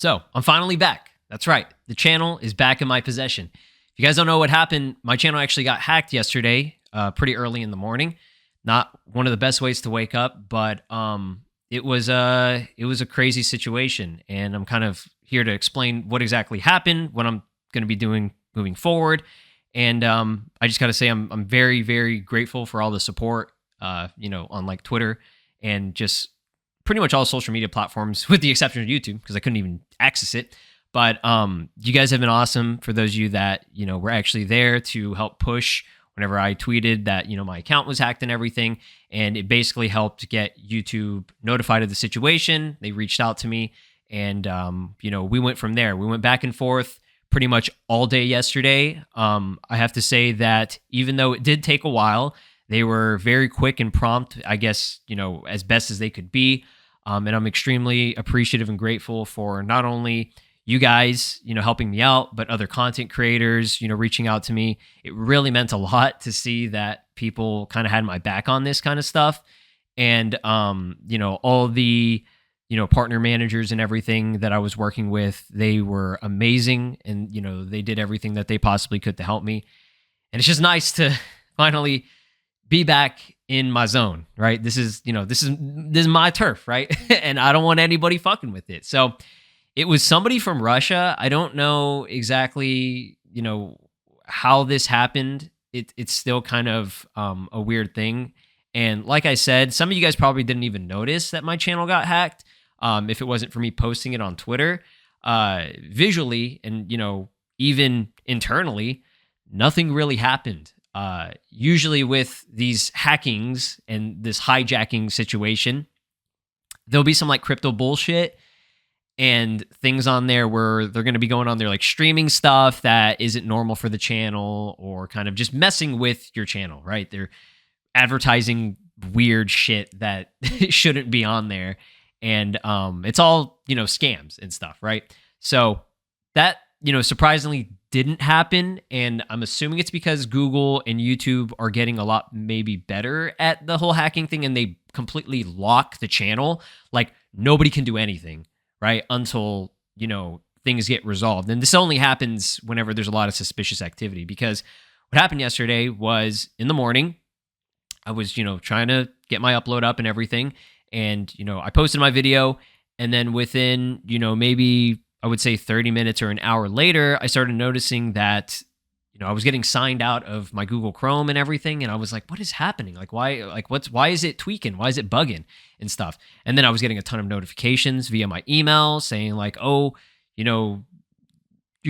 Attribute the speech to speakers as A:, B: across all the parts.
A: So I'm finally back. That's right. The channel is back in my possession. If you guys don't know what happened, my channel actually got hacked yesterday, pretty early in the morning. Not one of the best ways to wake up, but it was a crazy situation, and I'm kind of here to explain what exactly happened, what I'm going to be doing moving forward. And I just got to say I'm very, very grateful for all the support, on like Twitter and just pretty much all social media platforms, with the exception of YouTube, because I couldn't even access it. But you guys have been awesome. For those of you that, were actually there to help push whenever I tweeted that, my account was hacked and everything. And it basically helped get YouTube notified of the situation. They reached out to me, and, we went from there. We went back and forth pretty much all day yesterday. I have to say that even though it did take a while, they were very quick and prompt, I guess, as best as they could be. And I'm extremely appreciative and grateful for not only you guys, helping me out, but other content creators, reaching out to me. It really meant a lot to see that people kind of had my back on this kind of stuff. And, all the, partner managers and everything that I was working with, they were amazing. And, they did everything that they possibly could to help me. And it's just nice to finally be back in my zone, right? This is my turf, right? And I don't want anybody fucking with it. So it was somebody from Russia. I don't know exactly, how this happened. It's still kind of a weird thing. And like I said, some of you guys probably didn't even notice that my channel got hacked. If it wasn't for me posting it on Twitter, visually and, even internally, nothing really happened. Usually with these hackings and this hijacking situation, there'll be some like crypto bullshit and things on there where they're going to be going on there like streaming stuff that isn't normal for the channel, or kind of just messing with your channel, right? They're advertising weird shit that shouldn't be on there. And it's all, scams and stuff, right? So that, surprisingly didn't happen. And I'm assuming it's because Google and YouTube are getting a lot maybe better at the whole hacking thing, and they completely lock the channel. Like nobody can do anything, right? Until, things get resolved. And this only happens whenever there's a lot of suspicious activity, because what happened yesterday was in the morning, I was, trying to get my upload up and everything. And, I posted my video, and then within, maybe I would say 30 minutes or an hour later, I started noticing that, I was getting signed out of my Google Chrome and everything. And I was like, what is happening? Like, why is it tweaking? Why is it bugging and stuff? And then I was getting a ton of notifications via my email saying like, oh, you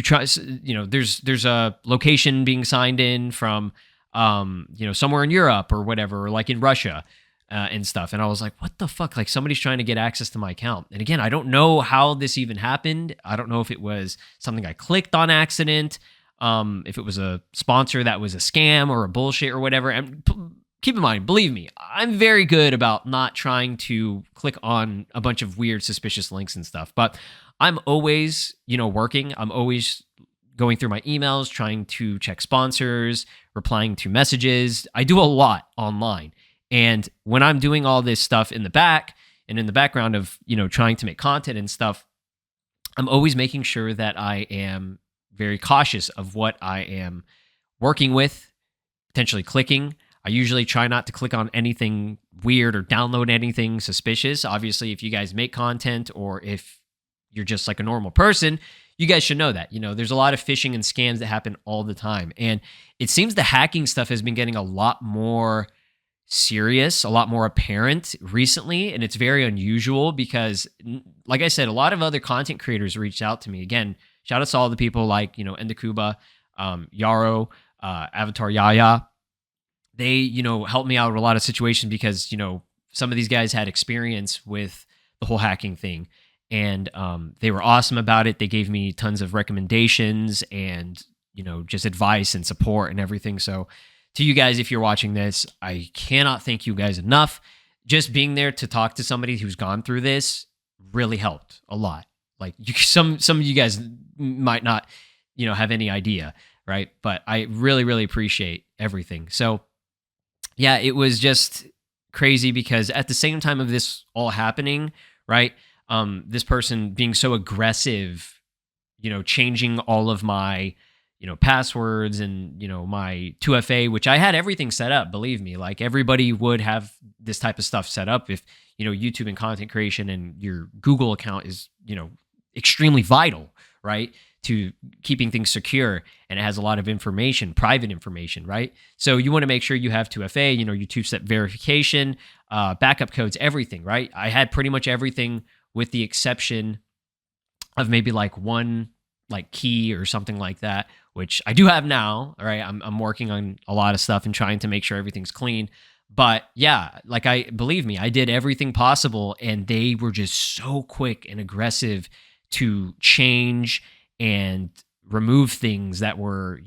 A: try, there's a location being signed in from, somewhere in Europe or whatever, or like in Russia. And stuff. And I was like, what the fuck? Like somebody's trying to get access to my account. And again, I don't know how this even happened. I don't know if it was something I clicked on accident, if it was a sponsor that was a scam or a bullshit or whatever. And keep in mind, believe me, I'm very good about not trying to click on a bunch of weird, suspicious links and stuff. But I'm always, working. I'm always going through my emails, trying to check sponsors, replying to messages. I do a lot online. And when I'm doing all this stuff in the back and in the background of, trying to make content and stuff, I'm always making sure that I am very cautious of what I am working with, potentially clicking. I usually try not to click on anything weird or download anything suspicious. Obviously, if you guys make content, or if you're just like a normal person, you guys should know that. There's a lot of phishing and scams that happen all the time. And it seems the hacking stuff has been getting a lot more serious, a lot more apparent recently, and it's very unusual because, like I said, a lot of other content creators reached out to me. Again, shout out to all the people like, Endakuba, Yaro, Avatar Yaya. They, helped me out with a lot of situations because, some of these guys had experience with the whole hacking thing, and they were awesome about it. They gave me tons of recommendations and, just advice and support and everything. So to you guys, if you're watching this, I cannot thank you guys enough. Just being there to talk to somebody who's gone through this really helped a lot. Like some of you guys might not, have any idea, right? But I really, really appreciate everything. So yeah, it was just crazy because at the same time of this all happening, right? this person being so aggressive, changing all of my, passwords and, my 2FA, which I had everything set up, believe me. Like everybody would have this type of stuff set up if, YouTube and content creation and your Google account is, extremely vital, right? To keeping things secure, and it has a lot of information, private information, right? So you want to make sure you have 2FA, your two-step verification, backup codes, everything, right? I had pretty much everything with the exception of maybe like one like key or something like that, which I do have now. All right, I'm working on a lot of stuff and trying to make sure everything's clean. But yeah, like believe me, I did everything possible, and they were just so quick and aggressive to change and remove things that were,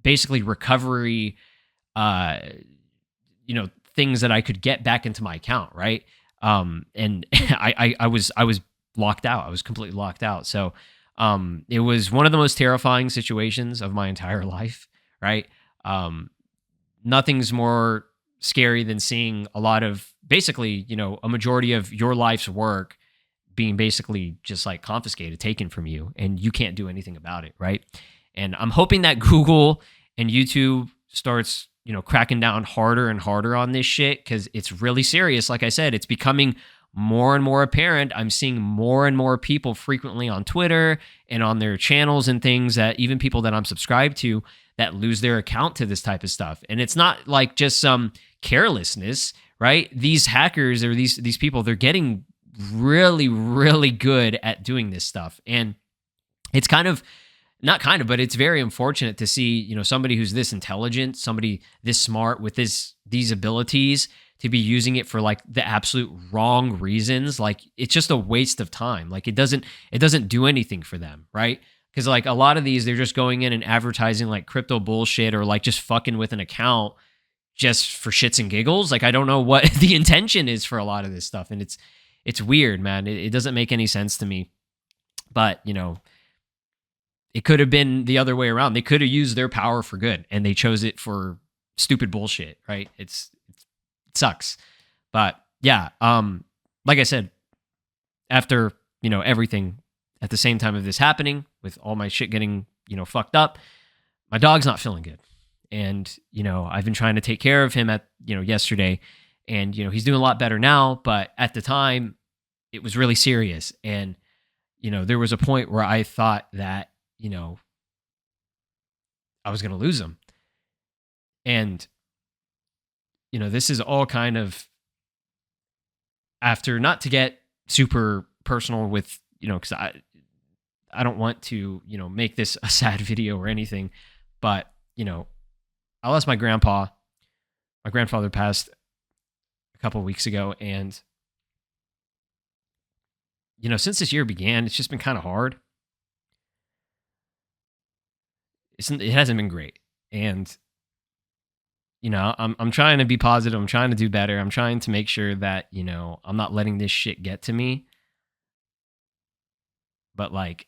A: basically recovery, things that I could get back into my account, right? And I was locked out. I was completely locked out. So it was one of the most terrifying situations of my entire life, right? Nothing's more scary than seeing a lot of basically, a majority of your life's work being basically just like confiscated, taken from you, and you can't do anything about it, right? And I'm hoping that Google and YouTube starts, cracking down harder and harder on this shit, because it's really serious. Like I said, it's becoming more and more apparent. I'm seeing more and more people frequently on Twitter and on their channels and things, that even people that I'm subscribed to, that lose their account to this type of stuff. And it's not like just some carelessness, right? These hackers or these people, they're getting really, really good at doing this stuff. And it's but it's very unfortunate to see, somebody who's this intelligent, somebody this smart with these abilities, to be using it for like the absolute wrong reasons. Like it's just a waste of time. Like it doesn't do anything for them, right? Because like a lot of these, they're just going in and advertising like crypto bullshit, or like just fucking with an account just for shits and giggles. Like I don't know what the intention is for a lot of this stuff. And it's weird, man. It doesn't make any sense to me. But, it could have been the other way around. They could have used their power for good, and they chose it for stupid bullshit, right? It sucks. But yeah, like I said, after, everything at the same time of this happening, with all my shit getting, fucked up, my dog's not feeling good. And, I've been trying to take care of him yesterday, and, he's doing a lot better now, but at the time it was really serious. And, there was a point where I thought that, I was going to lose him. And, this is all kind of after, not to get super personal with, because I don't want to, make this a sad video or anything, but, I lost my grandpa. My grandfather passed a couple of weeks ago, and, since this year began, it's just been kind of hard. It hasn't been great. And, I'm trying to be positive. I'm trying to do better. I'm trying to make sure that, I'm not letting this shit get to me. But like,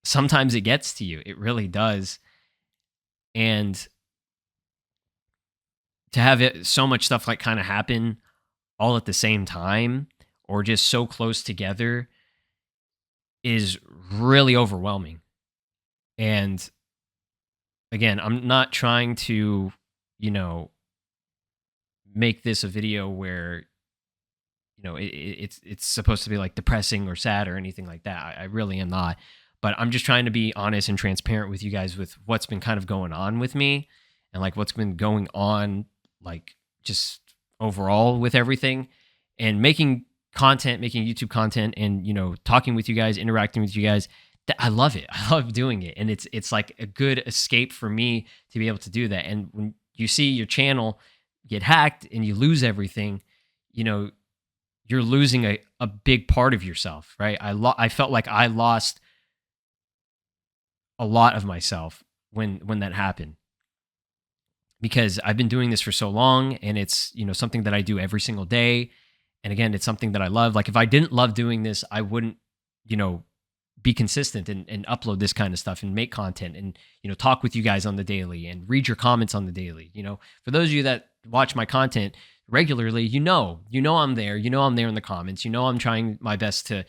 A: sometimes it gets to you. It really does. And to have so much stuff like kind of happen all at the same time, or just so close together, is really overwhelming. And again, I'm not trying to, make this a video where, it's supposed to be like depressing or sad or anything like that. I really am not. But I'm just trying to be honest and transparent with you guys with what's been kind of going on with me, and like what's been going on, like just overall with everything, and making YouTube content, and, talking with you guys, interacting with you guys. I love it. I love doing it. And it's like a good escape for me to be able to do that. And when you see your channel get hacked and you lose everything, you're losing a big part of yourself, right? I felt like I lost a lot of myself when that happened, because I've been doing this for so long, and it's, something that I do every single day. And again, it's something that I love. Like if I didn't love doing this, I wouldn't, be consistent and upload this kind of stuff and make content and, talk with you guys on the daily and read your comments on the daily. For those of you that watch my content regularly, I'm there. I'm there in the comments. I'm trying my best to,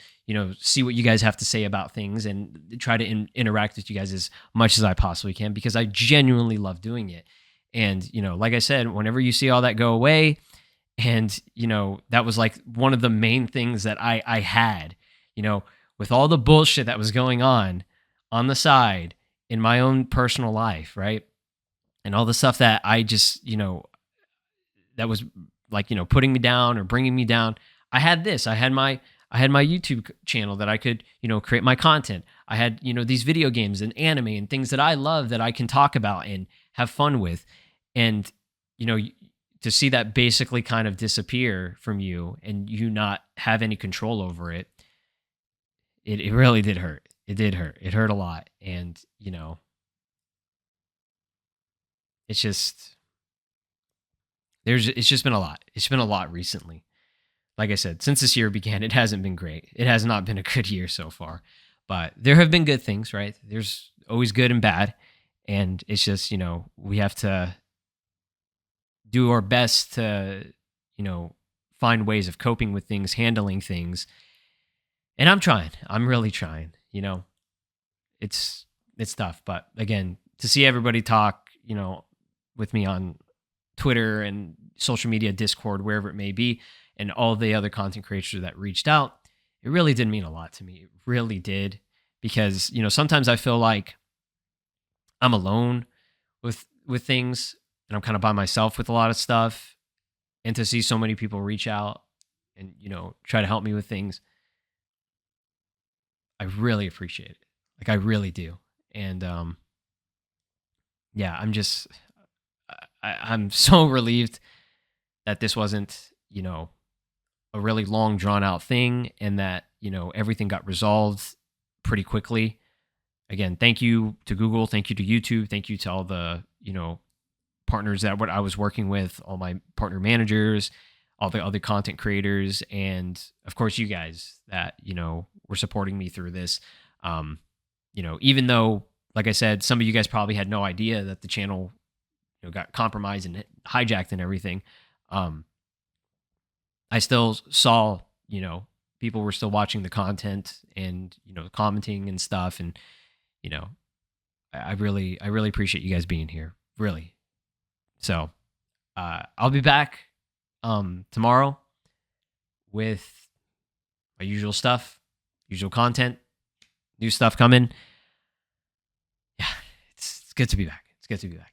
A: see what you guys have to say about things and try to interact with you guys as much as I possibly can, because I genuinely love doing it. And, like I said, whenever you see all that go away, and, that was like one of the main things that I had, with all the bullshit that was going on the side in my own personal life, right? And all the stuff that I just, that was like, putting me down or bringing me down. I had this. I had my YouTube channel that I could, create my content. I had, these video games and anime and things that I love that I can talk about and have fun with. And, to see that basically kind of disappear from you and you not have any control over it, it really did hurt. It did hurt. It hurt a lot. And, it's just, it's just been a lot. It's been a lot recently. Like I said, since this year began, it hasn't been great. It has not been a good year so far, but there have been good things, right? There's always good and bad. And it's just, we have to do our best to, find ways of coping with things, handling things. And I'm trying. I'm really trying, it's tough. But again, to see everybody talk, with me on Twitter and social media, Discord, wherever it may be, and all the other content creators that reached out, it really did mean a lot to me. It really did. Because, sometimes I feel like I'm alone with things, and I'm kind of by myself with a lot of stuff. And to see so many people reach out and, try to help me with things, I really appreciate it. Like, I really do. And yeah, I'm so relieved that this wasn't, a really long drawn out thing, and that, everything got resolved pretty quickly. Again, thank you to Google, thank you to YouTube, thank you to all the, partners that what I was working with, all my partner managers, all the other content creators, and of course you guys that, were supporting me through this. Even though, like I said, some of you guys probably had no idea that the channel, got compromised and hijacked and everything. I still saw, people were still watching the content and, commenting and stuff. And, I really appreciate you guys being here. Really. So, I'll be back, tomorrow with my usual stuff, usual content, new stuff coming. Yeah, it's good to be back. It's good to be back.